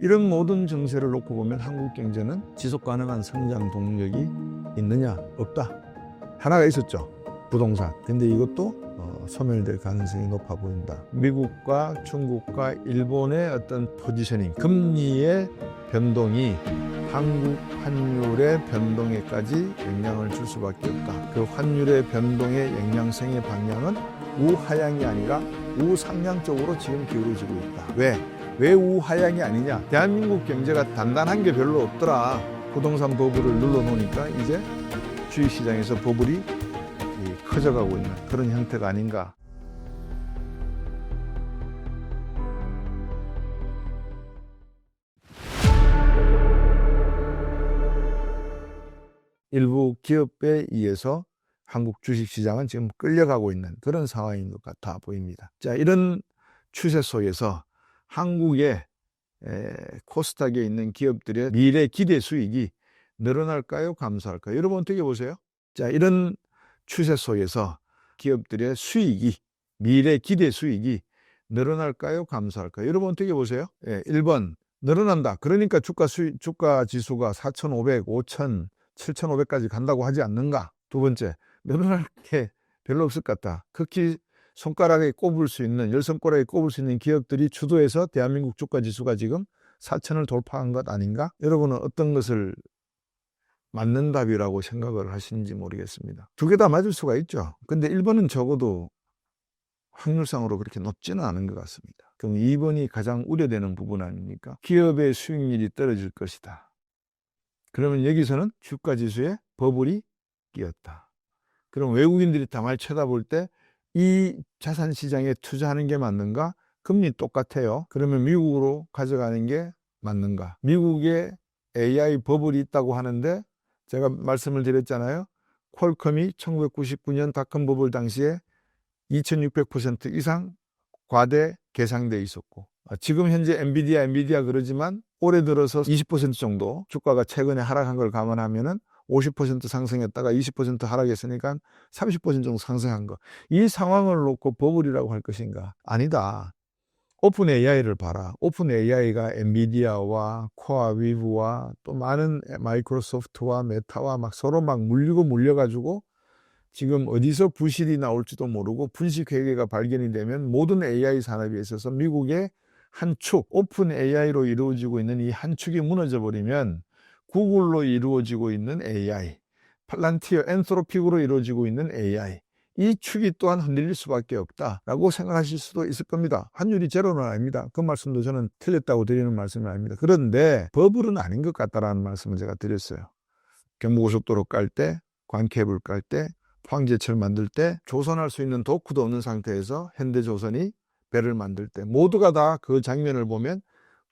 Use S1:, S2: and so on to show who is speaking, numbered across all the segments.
S1: 이런 모든 정세를 놓고 보면 한국 경제는 지속 가능한 성장 동력이 있느냐? 없다. 하나가 있었죠. 부동산. 근데 이것도 소멸될 가능성이 높아 보인다. 미국과 중국과 일본의 어떤 포지셔닝, 금리의 변동이 한국 환율의 변동에까지 영향을 줄 수밖에 없다. 그 환율의 변동의 영향성의 방향은 우하향이 아니라 우상향 쪽으로 지금 기울어지고 있다. 왜 우하향이 아니냐? 대한민국 경제가 단단한 게 별로 없더라. 부동산 버블을 눌러놓으니까 이제 주식시장에서 버블이 커져가고 있는 그런 형태가 아닌가. 일부 기업에 의해서 한국 주식시장은 지금 끌려가고 있는 그런 상황인 것 같아 보입니다. 자, 이런 추세 속에서 한국의 코스닥에 있는 기업들의 미래 기대 수익이 늘어날까요? 감소할까요? 여러분 어떻게 보세요? 자, 이런 추세 속에서 기업들의 수익이, 미래 기대 수익이 늘어날까요? 감소할까요? 여러분 어떻게 보세요? 1번 늘어난다. 그러니까 주가 지수가 4,500, 5,000, 7,500까지 간다고 하지 않는가? 두 번째, 늘어날 게 별로 없을 것 같다. 극히 손가락에 꼽을 수 있는, 열 손가락에 꼽을 수 있는 기업들이 주도해서 대한민국 주가 지수가 지금 4,000을 돌파한 것 아닌가? 여러분은 어떤 것을 맞는 답이라고 생각을 하시는지 모르겠습니다. 두 개 다 맞을 수가 있죠. 근데 1번은 적어도 확률상으로 그렇게 높지는 않은 것 같습니다. 그럼 2번이 가장 우려되는 부분 아닙니까? 기업의 수익률이 떨어질 것이다. 그러면 여기서는 주가지수에 버블이 끼었다. 그럼 외국인들이 다말 쳐다볼 때 이 자산시장에 투자하는 게 맞는가? 금리 똑같아요. 그러면 미국으로 가져가는 게 맞는가? 미국에 AI 버블이 있다고 하는데 제가 말씀을 드렸잖아요. 퀄컴이 1999년 닷컴 버블 당시에 2600% 이상 과대 계상돼 있었고, 지금 현재 엔비디아 그러지만 올해 들어서 20% 정도 주가가 최근에 하락한 걸 감안하면은 50% 상승했다가 20% 하락했으니까 30% 정도 상승한 거. 이 상황을 놓고 버블이라고 할 것인가? 아니다. 오픈 AI를 봐라. 오픈 AI가 엔비디아와 코아위브와 또 많은 마이크로소프트와 메타와 막 서로 막 물려가지고 지금 어디서 부실이 나올지도 모르고 분식 회계가 발견이 되면 모든 AI 산업에 있어서 미국의 한 축, 오픈 AI로 이루어지고 있는 이 한 축이 무너져 버리면 구글로 이루어지고 있는 AI, 팔란티어, 엔트로픽으로 이루어지고 있는 AI, 이 축이 또한 흔들릴 수밖에 없다라고 생각하실 수도 있을 겁니다. 환율이 제로는 아닙니다. 그 말씀도 저는 틀렸다고 드리는 말씀이 아닙니다. 그런데 버블은 아닌 것 같다라는 말씀을 제가 드렸어요. 경부고속도로 깔 때, 광케이블 깔 때, 포항제철 만들 때 조선할 수 있는 도크도 없는 상태에서 현대조선이 배를 만들 때 모두가 다 그 장면을 보면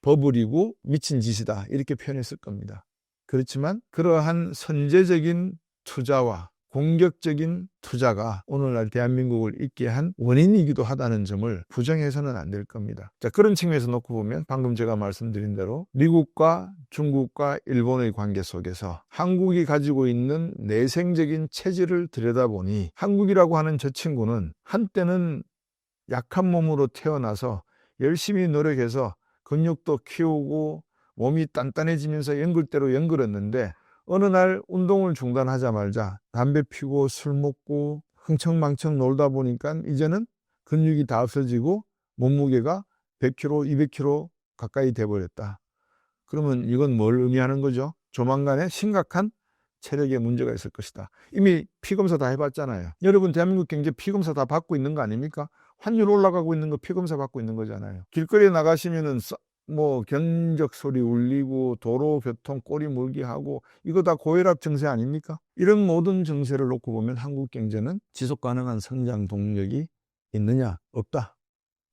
S1: 버블이고 미친 짓이다 이렇게 표현했을 겁니다. 그렇지만 그러한 선제적인 투자와 공격적인 투자가 오늘날 대한민국을 있게 한 원인이기도 하다는 점을 부정해서는 안 될 겁니다. 자, 그런 측면에서 놓고 보면 방금 제가 말씀드린 대로 미국과 중국과 일본의 관계 속에서 한국이 가지고 있는 내생적인 체질을 들여다보니 한국이라고 하는 저 친구는 한때는 약한 몸으로 태어나서 열심히 노력해서 근육도 키우고 몸이 단단해지면서 연글대로 연글었는데 어느 날 운동을 중단하자마자 담배 피고 술 먹고 흥청망청 놀다 보니까 이제는 근육이 다 없어지고 몸무게가 100kg, 200kg 가까이 돼버렸다. 그러면 이건 뭘 의미하는 거죠? 조만간에 심각한 체력에 문제가 있을 것이다. 이미 피검사 다 해봤잖아요. 여러분 대한민국 경제 피검사 다 받고 있는 거 아닙니까? 환율 올라가고 있는 거 피검사 받고 있는 거잖아요. 길거리에 나가시면은 뭐 견적 소리 울리고 도로 교통 꼬리 물기 하고 이거 다 고혈압 증세 아닙니까? 이런 모든 증세를 놓고 보면 한국 경제는 지속 가능한 성장 동력이 있느냐? 없다.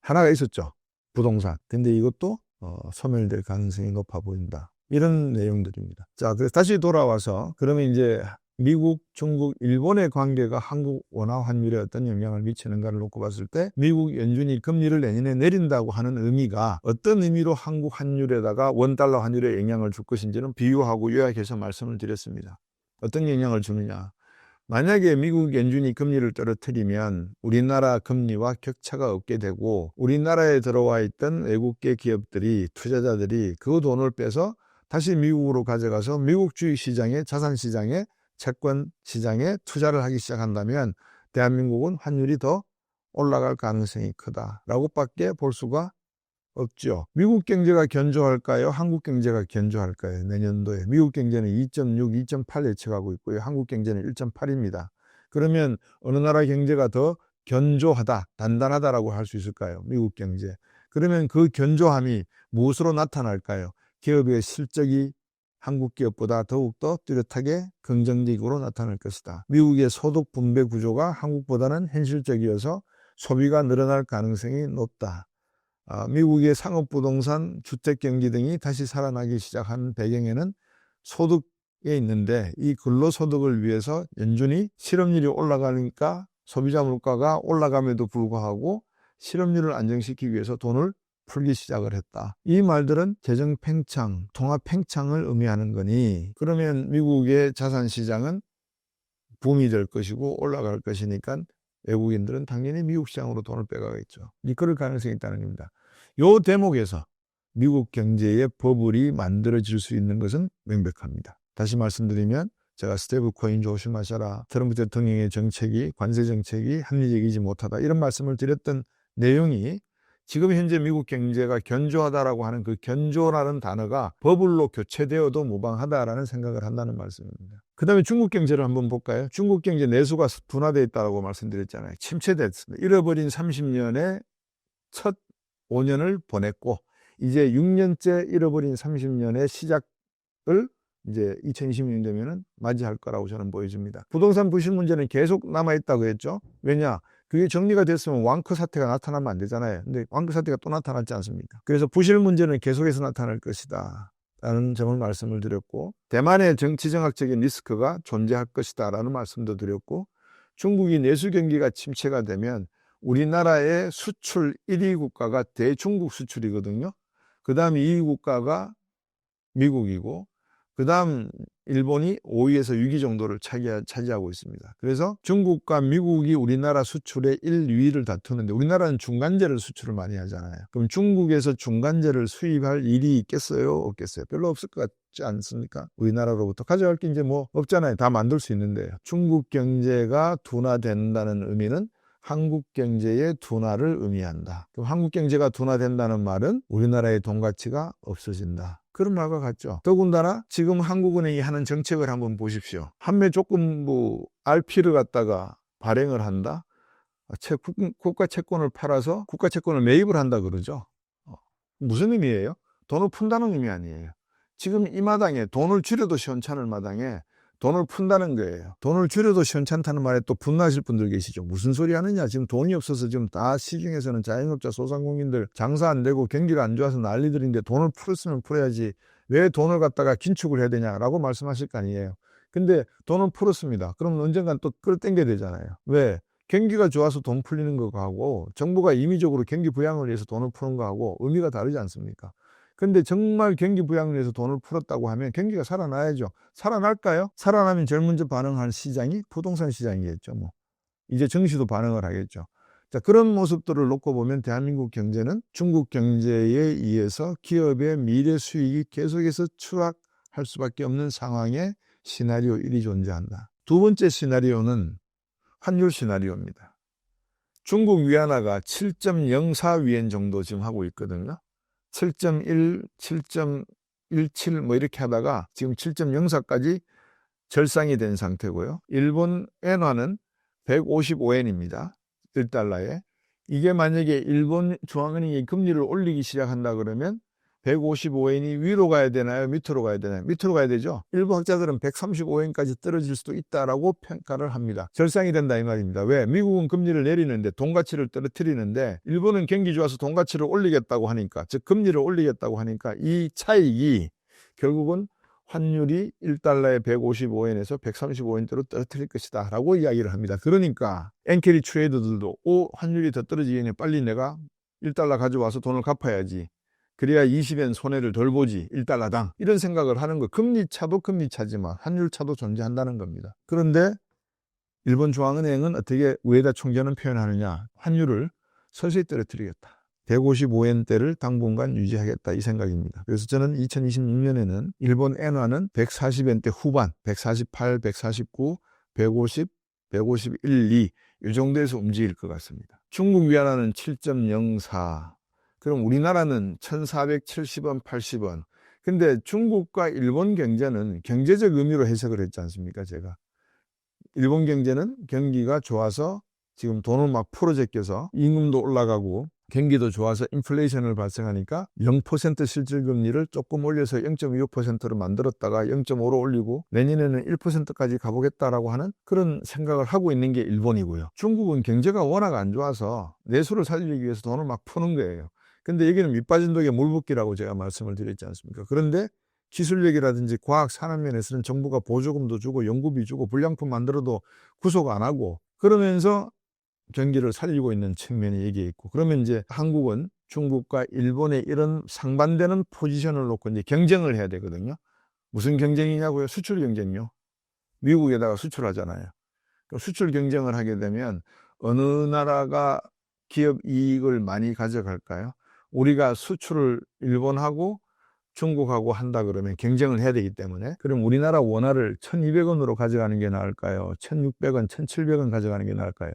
S1: 하나가 있었죠. 부동산. 근데 이것도 소멸될 가능성이 높아 보인다. 이런 내용들입니다. 자, 그래서 다시 돌아와서 그러면 이제 미국, 중국, 일본의 관계가 한국 원화 환율에 어떤 영향을 미치는가를 놓고 봤을 때 미국 연준이 금리를 내년에 내린다고 하는 의미가 어떤 의미로 한국 환율에다가 원달러 환율에 영향을 줄 것인지는 비유하고 요약해서 말씀을 드렸습니다. 어떤 영향을 주느냐. 만약에 미국 연준이 금리를 떨어뜨리면 우리나라 금리와 격차가 없게 되고 우리나라에 들어와 있던 외국계 기업들이 투자자들이 그 돈을 빼서 다시 미국으로 가져가서 미국 주식시장에 자산시장에 채권시장에 투자를 하기 시작한다면 대한민국은 환율이 더 올라갈 가능성이 크다라고밖에 볼 수가 없죠. 미국 경제가 견조할까요? 한국 경제가 견조할까요? 내년도에 미국 경제는 2.6, 2.8 예측하고 있고요. 한국 경제는 1.8입니다. 그러면 어느 나라 경제가 더 견조하다, 단단하다라고 할 수 있을까요? 미국 경제. 그러면 그 견조함이 무엇으로 나타날까요? 기업의 실적이 한국 기업보다 더욱더 뚜렷하게 긍정적으로 나타날 것이다. 미국의 소득 분배 구조가 한국보다는 현실적이어서 소비가 늘어날 가능성이 높다. 미국의 상업부동산, 주택경기 등이 다시 살아나기 시작한 배경에는 소득에 있는데 이 근로소득을 위해서 연준이 실업률이 올라가니까 소비자 물가가 올라감에도 불구하고 실업률을 안정시키기 위해서 돈을 풀기 시작을 했다. 이 말들은 재정 팽창, 통화 팽창을 의미하는 거니 그러면 미국의 자산시장은 붐이 될 것이고 올라갈 것이니까 외국인들은 당연히 미국 시장으로 돈을 빼가겠죠. 그럴 가능성이 있다는 겁니다. 이 대목에서 미국 경제의 버블이 만들어질 수 있는 것은 명백합니다. 다시 말씀드리면 제가 스테이블 코인 조심하셔라. 트럼프 대통령의 정책이 관세 정책이 합리적이지 못하다. 이런 말씀을 드렸던 내용이 지금 현재 미국 경제가 견조하다라고 하는 그 견조라는 단어가 버블로 교체되어도 무방하다라는 생각을 한다는 말씀입니다. 그 다음에 중국 경제를 한번 볼까요? 중국 경제 내수가 둔화되어 있다고 말씀드렸잖아요. 침체됐습니다. 잃어버린 30년의 첫 5년을 보냈고 이제 6년째 잃어버린 30년의 시작을 이제 2026년 되면은 맞이할 거라고 저는 보여집니다. 부동산 부실 문제는 계속 남아있다고 했죠. 왜냐? 그게 정리가 됐으면 왕커 사태가 나타나면 안 되잖아요. 근데 왕커 사태가 또 나타났지 않습니까? 그래서 부실 문제는 계속해서 나타날 것이다 라는 점을 말씀을 드렸고 대만의 정치정학적인 리스크가 존재할 것이다 라는 말씀도 드렸고 중국이 내수 경기가 침체가 되면 우리나라의 수출 1위 국가가 대중국 수출이거든요. 그 다음 2위 국가가 미국이고 그 다음 일본이 5위에서 6위 정도를 차지하고 있습니다. 그래서 중국과 미국이 우리나라 수출의 1, 2위를 다투는데 우리나라는 중간재를 수출을 많이 하잖아요. 그럼 중국에서 중간재를 수입할 일이 있겠어요? 없겠어요? 별로 없을 것 같지 않습니까? 우리나라로부터 가져갈 게 이제 뭐 없잖아요. 다 만들 수 있는데요. 중국 경제가 둔화된다는 의미는 한국 경제의 둔화를 의미한다. 그럼 한국 경제가 둔화된다는 말은 우리나라의 돈 가치가 없어진다. 그런 말과 같죠. 더군다나 지금 한국은행이 하는 정책을 한번 보십시오. 한매 조건부 RP를 갖다가 발행을 한다. 국가 채권을 팔아서 국가 채권을 매입을 한다 그러죠. 무슨 의미예요? 돈을 푼다는 의미 아니에요. 지금 이 마당에 돈을 줄여도 시원찮을 마당에 돈을 푼다는 거예요. 돈을 줄여도 시원찮다는 말에 또 분노하실 분들 계시죠. 무슨 소리 하느냐. 지금 돈이 없어서 지금 다 시중에서는 자영업자 소상공인들 장사 안 되고 경기가 안 좋아서 난리들인데 돈을 풀었으면 풀어야지 왜 돈을 갖다가 긴축을 해야 되냐라고 말씀하실 거 아니에요. 근데 돈은 풀었습니다. 그러면 언젠간 또 끌어당겨야 되잖아요. 왜? 경기가 좋아서 돈 풀리는 거하고 정부가 임의적으로 경기 부양을 위해서 돈을 푸는 거하고 의미가 다르지 않습니까? 근데 정말 경기 부양을 위해서 돈을 풀었다고 하면 경기가 살아나야죠. 살아날까요? 살아나면 제일 먼저 반응할 시장이 부동산 시장이겠죠. 뭐 이제 증시도 반응을 하겠죠. 자, 그런 모습들을 놓고 보면 대한민국 경제는 중국 경제에 의해서 기업의 미래 수익이 계속해서 추락할 수밖에 없는 상황에 시나리오 1이 존재한다. 두 번째 시나리오는 환율 시나리오입니다. 중국 위안화가 7.04위엔 정도 지금 하고 있거든요. 7.1, 7.17 뭐 이렇게 하다가 지금 7.04까지 절상이 된 상태고요. 일본 엔화는 155엔입니다. 1달러에. 이게 만약에 일본 중앙은행이 금리를 올리기 시작한다 그러면 155엔이 위로 가야 되나요? 밑으로 가야 되나요? 밑으로 가야 되죠. 일부 학자들은 135엔까지 떨어질 수도 있다라고 평가를 합니다. 절상이 된다 이 말입니다. 왜? 미국은 금리를 내리는데 돈 가치를 떨어뜨리는데 일본은 경기 좋아서 돈 가치를 올리겠다고 하니까 즉 금리를 올리겠다고 하니까 이 차익이 결국은 환율이 1달러에 155엔에서 135엔대로 떨어뜨릴 것이다 라고 이야기를 합니다. 그러니까 엔캐리 트레이더들도 환율이 더 떨어지겠네. 빨리 내가 1달러 가져와서 돈을 갚아야지. 그래야 20엔 손해를 덜 보지 1달러당 이런 생각을 하는 거. 금리 차도 금리 차지만 환율 차도 존재한다는 겁니다. 그런데 일본 중앙은행은 어떻게 우에다 총재는 표현하느냐. 환율을 서서히 떨어뜨리겠다. 155엔대를 당분간 유지하겠다 이 생각입니다. 그래서 저는 2026년에는 일본 엔화는 140엔대 후반, 148, 149, 150, 151, 2 이 정도에서 움직일 것 같습니다. 중국 위안화는 7.04. 그럼 우리나라는 1470원, 80원. 근데 중국과 일본 경제는 경제적 의미로 해석을 했지 않습니까, 제가. 일본 경제는 경기가 좋아서 지금 돈을 막 풀어제껴서 임금도 올라가고 경기도 좋아서 인플레이션을 발생하니까 0% 실질금리를 조금 올려서 0.25%로 만들었다가 0.5로 올리고 내년에는 1%까지 가보겠다라고 하는 그런 생각을 하고 있는 게 일본이고요. 중국은 경제가 워낙 안 좋아서 내수를 살리기 위해서 돈을 막 푸는 거예요. 근데 여기는 밑빠진 독에 물 붓기라고 제가 말씀을 드렸지 않습니까? 그런데 기술력이라든지 과학 산업 면에서는 정부가 보조금도 주고 연구비 주고 불량품 만들어도 구속 안 하고 그러면서 경기를 살리고 있는 측면이 여기에 있고, 그러면 이제 한국은 중국과 일본의 이런 상반되는 포지션을 놓고 이제 경쟁을 해야 되거든요. 무슨 경쟁이냐고요? 수출 경쟁요. 미국에다가 수출하잖아요. 그럼 수출 경쟁을 하게 되면 어느 나라가 기업 이익을 많이 가져갈까요? 우리가 수출을 일본하고 중국하고 한다 그러면 경쟁을 해야 되기 때문에, 그럼 우리나라 원화를 1200원으로 가져가는 게 나을까요? 1600원, 1700원 가져가는 게 나을까요?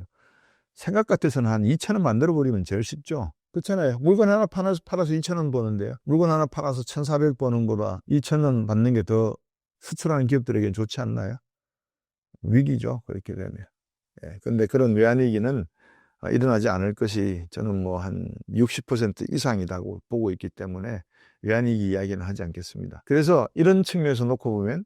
S1: 생각 같아서는 한 2,000원 만들어버리면 제일 쉽죠. 그렇잖아요. 물건 하나 팔아서 2,000원 버는데요. 물건 하나 팔아서 1,400 버는 거보다 2,000원 받는 게 더 수출하는 기업들에게는 좋지 않나요? 위기죠. 그렇게 되면. 예, 근데 그런 외환위기는 일어나지 않을 것이 저는 뭐 한 60% 이상이라고 보고 있기 때문에 외환위기 이야기는 하지 않겠습니다. 그래서 이런 측면에서 놓고 보면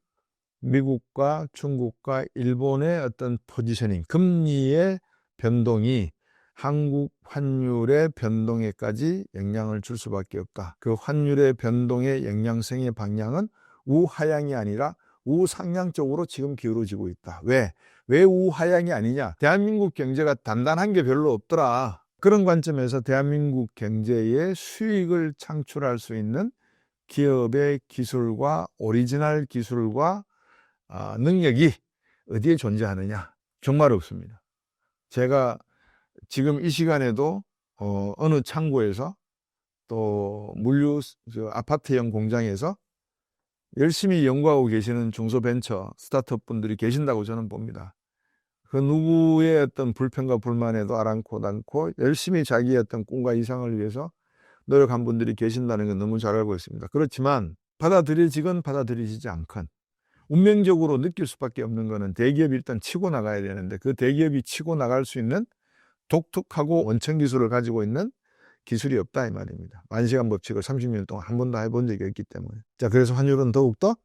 S1: 미국과 중국과 일본의 어떤 포지셔닝, 금리의 변동이 한국 환율의 변동에까지 영향을 줄 수밖에 없다. 그 환율의 변동의 영향성의 방향은 우하향이 아니라 우상향 쪽으로 지금 기울어지고 있다. 왜 우하향이 아니냐? 대한민국 경제가 단단한 게 별로 없더라. 그런 관점에서 대한민국 경제에 수익을 창출할 수 있는 기업의 기술과 오리지널 기술과 능력이 어디에 존재하느냐? 정말 없습니다. 제가 지금 이 시간에도 어느 창고에서 또 물류 아파트형 공장에서 열심히 연구하고 계시는 중소벤처 스타트업 분들이 계신다고 저는 봅니다. 그 누구의 어떤 불평과 불만에도 아랑곳 않고 열심히 자기의 어떤 꿈과 이상을 위해서 노력한 분들이 계신다는 건 너무 잘 알고 있습니다. 그렇지만 받아들여지건 받아들여지지 않건 운명적으로 느낄 수밖에 없는 거는 대기업이 일단 치고 나가야 되는데, 그 대기업이 치고 나갈 수 있는 독특하고 원천 기술을 가지고 있는 기술이 없다 이 말입니다. 만시간 법칙을 30년 동안 한 번도 해본 적이 없기 때문에. 자, 그래서 환율은 더욱더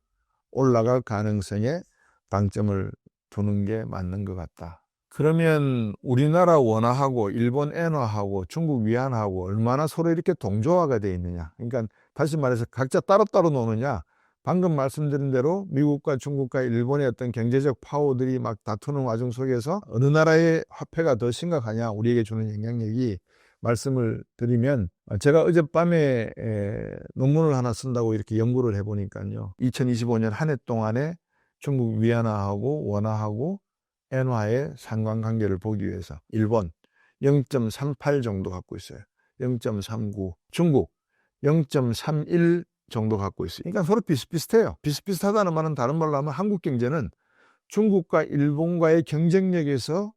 S1: 올라갈 가능성에 방점을 두는 게 맞는 것 같다. 그러면 우리나라 원화하고 일본 엔화하고 중국 위안하고 얼마나 서로 이렇게 동조화가 되어 있느냐. 그러니까 다시 말해서 각자 따로따로 노느냐. 방금 말씀드린 대로 미국과 중국과 일본의 어떤 경제적 파워들이 막 다투는 와중 속에서 어느 나라의 화폐가 더 심각하냐, 우리에게 주는 영향력이, 말씀을 드리면, 제가 어젯밤에 논문을 하나 쓴다고 이렇게 연구를 해보니까요, 2025년 한 해 동안에 중국 위안화하고 원화하고 엔화의 상관관계를 보기 위해서 일본 0.38 정도 갖고 있어요. 0.39. 중국 0.31 정도 갖고 있어요. 그러니까 서로 비슷비슷해요. 비슷비슷하다는 말은 다른 말로 하면 한국 경제는 중국과 일본과의 경쟁력에서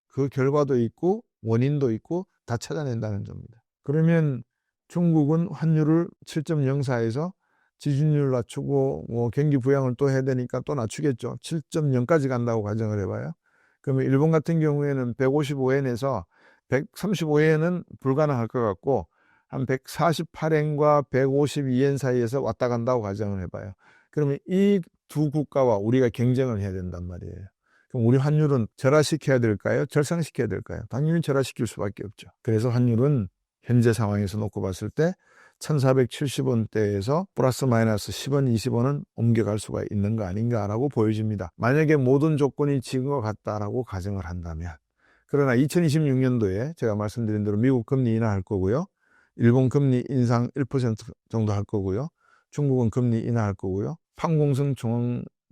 S1: 그 결과도 있고 원인도 있고 다 찾아낸다는 점입니다. 그러면 중국은 환율을 7.04에서 지준율 낮추고 뭐 경기 부양을 또 해야 되니까 또 낮추겠죠. 7.0까지 간다고 가정을 해봐요. 그러면 일본 같은 경우에는 155엔에서 135엔은 불가능할 것 같고 한 148엔과 152엔 사이에서 왔다 간다고 가정을 해봐요. 그러면 이 두 국가와 우리가 경쟁을 해야 된단 말이에요. 그럼 우리 환율은 절하시켜야 될까요? 절상시켜야 될까요? 당연히 절하시킬 수밖에 없죠. 그래서 환율은 현재 상황에서 놓고 봤을 때 1470원대에서 플러스 마이너스 10원, 20원은 옮겨갈 수가 있는 거 아닌가라고 보여집니다. 만약에 모든 조건이 지금 것 같다라고 가정을 한다면. 그러나 2026년도에 제가 말씀드린 대로 미국 금리 인하할 거고요. 일본 금리 인상 1% 정도 할 거고요. 중국은 금리 인하할 거고요. 판공성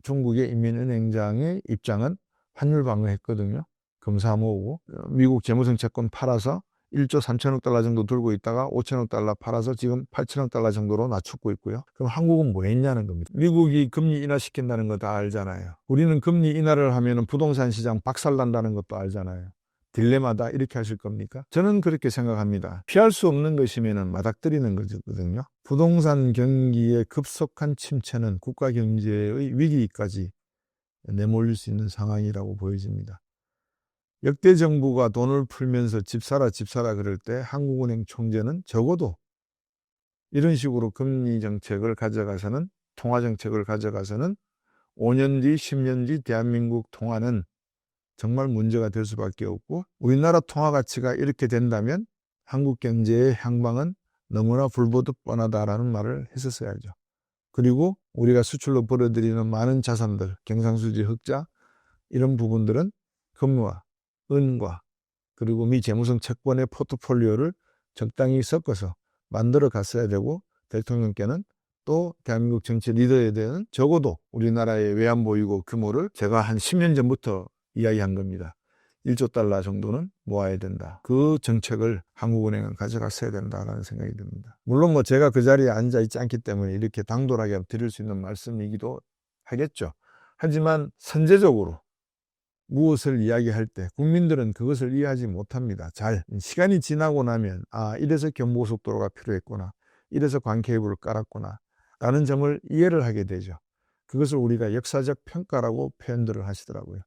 S1: 중국의 인민은행장의 입장은 환율 방어했거든요. 검사 모으고 미국 재무성 채권 팔아서 1조 3천억 달러 정도 들고 있다가 5천억 달러 팔아서 지금 8천억 달러 정도로 낮추고 있고요. 그럼 한국은 뭐 했냐는 겁니다. 미국이 금리 인하시킨다는 거 다 알잖아요. 우리는 금리 인하를 하면 부동산 시장 박살난다는 것도 알잖아요. 딜레마다 이렇게 하실 겁니까? 저는 그렇게 생각합니다. 피할 수 없는 것이면 맞닥뜨리는 거거든요. 부동산 경기의 급속한 침체는 국가 경제의 위기까지 내몰릴 수 있는 상황이라고 보여집니다. 역대 정부가 돈을 풀면서 집 사라 그럴 때 한국은행 총재는 적어도 이런 식으로 금리 정책을 가져가서는, 통화 정책을 가져가서는 5년 뒤, 10년 뒤 대한민국 통화는 정말 문제가 될 수밖에 없고, 우리나라 통화 가치가 이렇게 된다면 한국 경제의 향방은 너무나 불보듯 뻔하다라는 말을 했었어야죠. 그리고 우리가 수출로 벌어들이는 많은 자산들, 경상수지, 흑자, 이런 부분들은 금과 은과 그리고 미 재무성 채권의 포트폴리오를 적당히 섞어서 만들어 갔어야 되고, 대통령께는 또 대한민국 정치 리더에 대한 적어도 우리나라의 외환보유고 규모를 제가 한 10년 전부터 이야기한 겁니다. 1조 달러 정도는 모아야 된다. 그 정책을 한국은행은 가져갔어야 된다라는 생각이 듭니다. 물론 뭐 제가 그 자리에 앉아 있지 않기 때문에 이렇게 당돌하게 드릴 수 있는 말씀이기도 하겠죠. 하지만 선제적으로 무엇을 이야기할 때 국민들은 그것을 이해하지 못합니다. 시간이 지나고 나면 이래서 경부고속도로가 필요했구나, 이래서 관케이블을 깔았구나 라는 점을 이해를 하게 되죠. 그것을 우리가 역사적 평가라고 표현들을 하시더라고요.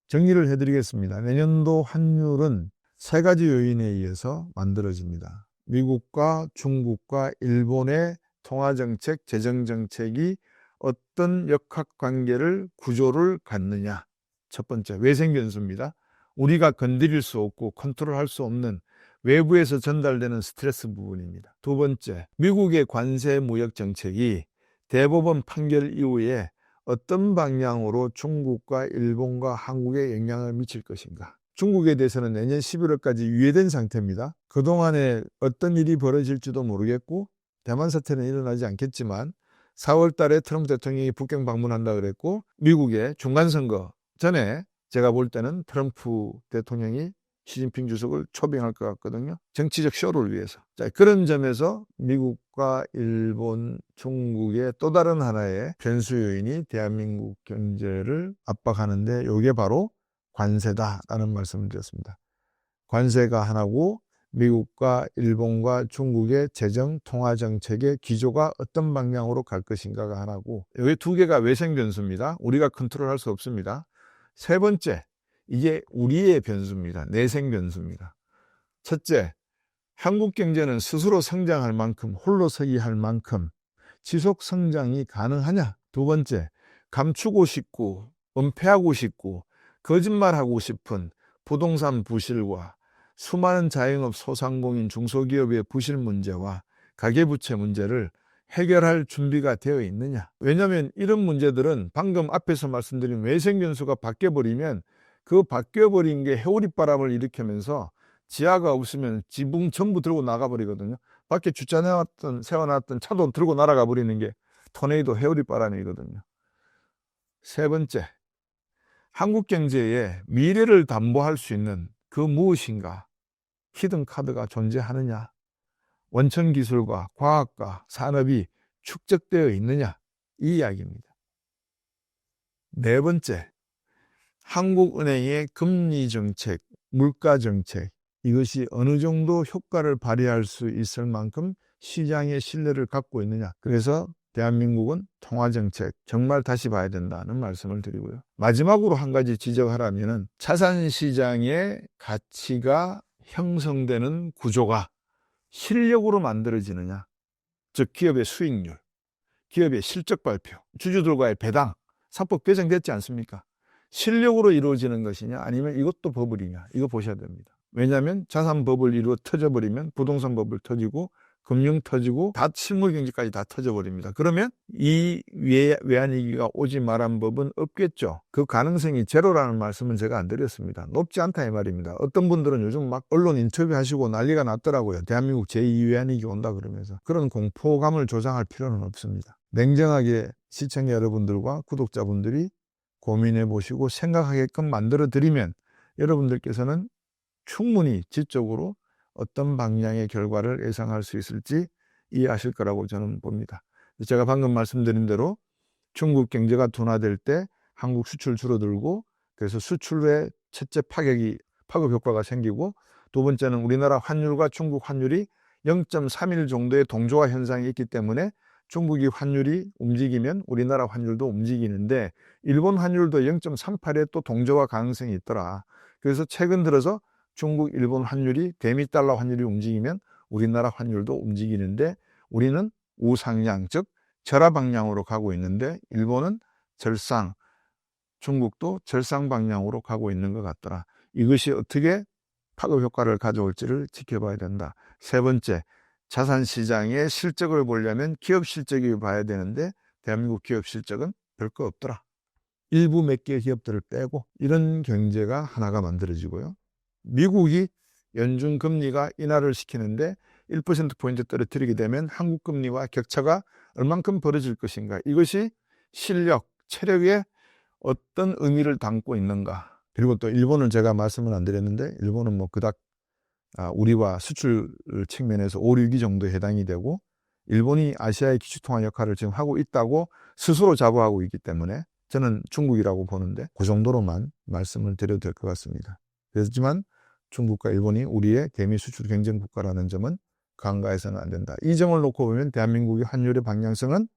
S1: 정리를 해드리겠습니다. 내년도 환율은 세 가지 요인에 의해서 만들어집니다. 미국과 중국과 일본의 통화정책, 재정정책이 어떤 역학관계를, 구조를 갖느냐. 첫 번째, 외생변수입니다. 우리가 건드릴 수 없고 컨트롤할 수 없는 외부에서 전달되는 스트레스 부분입니다. 두 번째, 미국의 관세 무역 정책이 대법원 판결 이후에 어떤 방향으로 중국과 일본과 한국에 영향을 미칠 것인가. 중국에 대해서는 내년 11월까지 유예된 상태입니다. 그동안에 어떤 일이 벌어질지도 모르겠고, 대만 사태는 일어나지 않겠지만 4월 달에 트럼프 대통령이 북경 방문한다 그랬고, 미국의 중간선거 전에 제가 볼 때는 트럼프 대통령이 시진핑 주석을 초빙할 것 같거든요. 정치적 쇼를 위해서. 자, 그런 점에서 미국과 일본, 중국의 또 다른 하나의 변수 요인이 대한민국 경제를 압박하는데, 이게 바로 관세다라는 말씀을 드렸습니다. 관세가 하나고, 미국과 일본과 중국의 재정 통화 정책의 기조가 어떤 방향으로 갈 것인가가 하나고, 여기 두 개가 외생 변수입니다. 우리가 컨트롤할 수 없습니다. 세 번째, 이게 우리의 변수입니다. 내생 변수입니다. 첫째, 한국 경제는 스스로 성장할 만큼, 홀로서기 할 만큼 지속 성장이 가능하냐? 두 번째, 감추고 싶고 은폐하고 싶고 거짓말하고 싶은 부동산 부실과 수많은 자영업 소상공인 중소기업의 부실 문제와 가계부채 문제를 해결할 준비가 되어 있느냐? 왜냐하면 이런 문제들은 방금 앞에서 말씀드린 외생변수가 바뀌어버리면 그 바뀌어버린 게 해오리바람을 일으키면서 지하가 없으면 지붕 전부 들고 나가버리거든요. 밖에 세워놨던 차도 들고 날아가 버리는 게 토네이도 해오리바람이거든요. 세 번째, 한국 경제의 미래를 담보할 수 있는 그 무엇인가, 히든 카드가 존재하느냐, 원천 기술과 과학과 산업이 축적되어 있느냐, 이 이야기입니다. 네 번째, 한국은행의 금리 정책, 물가 정책, 이것이 어느 정도 효과를 발휘할 수 있을 만큼 시장의 신뢰를 갖고 있느냐. 그래서 대한민국은 통화정책 정말 다시 봐야 된다는 말씀을 드리고요. 마지막으로 한 가지 지적하라면 자산시장의 가치가 형성되는 구조가 실력으로 만들어지느냐, 즉 기업의 수익률, 기업의 실적 발표, 주주들과의 배당, 상법 개정됐지 않습니까? 실력으로 이루어지는 것이냐, 아니면 이것도 버블이냐, 이거 보셔야 됩니다. 왜냐하면 자산 버블 이루어 터져버리면 부동산 버블 터지고 금융 터지고 다 실물 경제까지 다 터져버립니다. 그러면 이 외환위기가 오지 말한 법은 없겠죠. 그 가능성이 제로라는 말씀은 제가 안 드렸습니다. 높지 않다 이 말입니다. 어떤 분들은 요즘 막 언론 인터뷰하시고 난리가 났더라고요. 대한민국 제2 외환위기 온다 그러면서. 그런 공포감을 조장할 필요는 없습니다. 냉정하게 시청자 여러분들과 구독자분들이 고민해 보시고 생각하게끔 만들어 드리면 여러분들께서는 충분히 지적으로 어떤 방향의 결과를 예상할 수 있을지 이해하실 거라고 저는 봅니다. 제가 방금 말씀드린 대로 중국 경제가 둔화될 때 한국 수출 줄어들고 그래서 수출의 첫째 파급 효과가 생기고 두 번째는 우리나라 환율과 중국 환율이 0.31 정도의 동조화 현상이 있기 때문에 중국이 환율이 움직이면 우리나라 환율도 움직이는데 일본 환율도 0.38에 또 동조화 가능성이 있더라. 그래서 최근 들어서 중국, 일본 환율이 대미달러 환율이 움직이면 우리나라 환율도 움직이는데 우리는 우상향, 즉 절하 방향으로 가고 있는데 일본은 절상, 중국도 절상 방향으로 가고 있는 것 같더라. 이것이 어떻게 파급 효과를 가져올지를 지켜봐야 된다. 세 번째, 자산시장의 실적을 보려면 기업 실적이 봐야 되는데 대한민국 기업 실적은 별거 없더라. 일부 몇 개 기업들을 빼고 이런 경제가 하나가 만들어지고요. 미국이 연준 금리가 인하를 시키는데 1%포인트 떨어뜨리게 되면 한국 금리와 격차가 얼만큼 벌어질 것인가. 이것이 실력, 체력에 어떤 의미를 담고 있는가. 그리고 또 일본은 제가 말씀을 안 드렸는데 일본은 뭐 그닥 우리와 수출 측면에서 5, 6위 정도에 해당이 되고 일본이 아시아의 기축통화 역할을 지금 하고 있다고 스스로 자부하고 있기 때문에 저는 중국이라고 보는데 그 정도로만 말씀을 드려도 될 것 같습니다. 그렇지만 중국과 일본이 우리의 대미 수출 경쟁 국가라는 점은 간과해서는 안 된다. 이 점을 놓고 보면 대한민국의 환율의 방향성은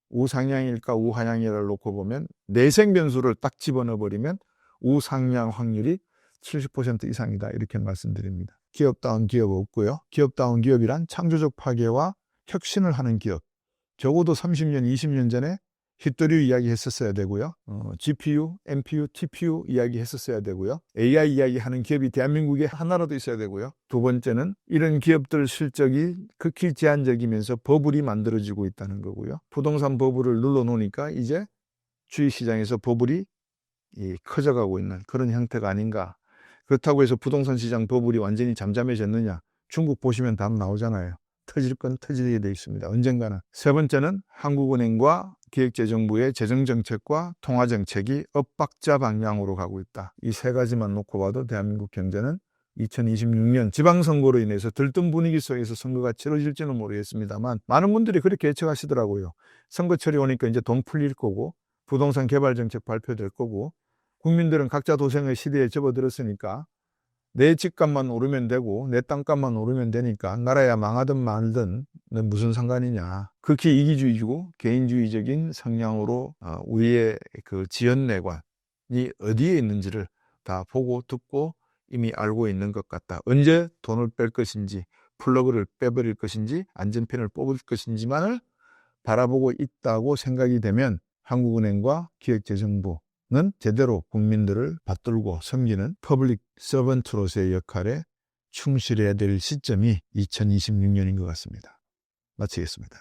S1: 우상향일까 우하향일까를 놓고 보면 내생 변수를 딱 집어넣어버리면 우상향 확률이 70% 이상이다. 이렇게 말씀드립니다. 기업다운 기업 없고요. 기업다운 기업이란 창조적 파괴와 혁신을 하는 기업. 적어도 30년, 20년 전에 히토류 이야기 했었어야 되고요. GPU, NPU, TPU 이야기 했었어야 되고요. AI 이야기 하는 기업이 대한민국에 하나라도 있어야 되고요. 두 번째는 이런 기업들 실적이 극히 제한적이면서 버블이 만들어지고 있다는 거고요. 부동산 버블을 눌러놓으니까 이제 주식시장에서 버블이 커져가고 있는 그런 형태가 아닌가. 그렇다고 해서 부동산 시장 버블이 완전히 잠잠해졌느냐. 중국 보시면 답 나오잖아요. 터질 건 터지게 돼 있습니다. 언젠가는. 세 번째는 한국은행과 기획재정부의 재정정책과 통화정책이 엇박자 방향으로 가고 있다. 이 세 가지만 놓고 봐도 대한민국 경제는 2026년 지방선거로 인해서 들뜬 분위기 속에서 선거가 치러질지는 모르겠습니다만 많은 분들이 그렇게 예측하시더라고요. 선거철이 오니까 이제 돈 풀릴 거고 부동산 개발 정책 발표될 거고 국민들은 각자 도생의 시대에 접어들었으니까 내 집값만 오르면 되고 내 땅값만 오르면 되니까 나라야 망하든 말든 무슨 상관이냐. 극히 이기주의이고 개인주의적인 성향으로 우리의 그 지연내관이 어디에 있는지를 다 보고 듣고 이미 알고 있는 것 같다. 언제 돈을 뺄 것인지 플러그를 빼버릴 것인지 안전펜을 뽑을 것인지만을 바라보고 있다고 생각이 되면 한국은행과 기획재정부는 제대로 국민들을 받들고 섬기는 퍼블릭 서번트로서의 역할에 충실해야 될 시점이 2026년인 것 같습니다. 마치겠습니다.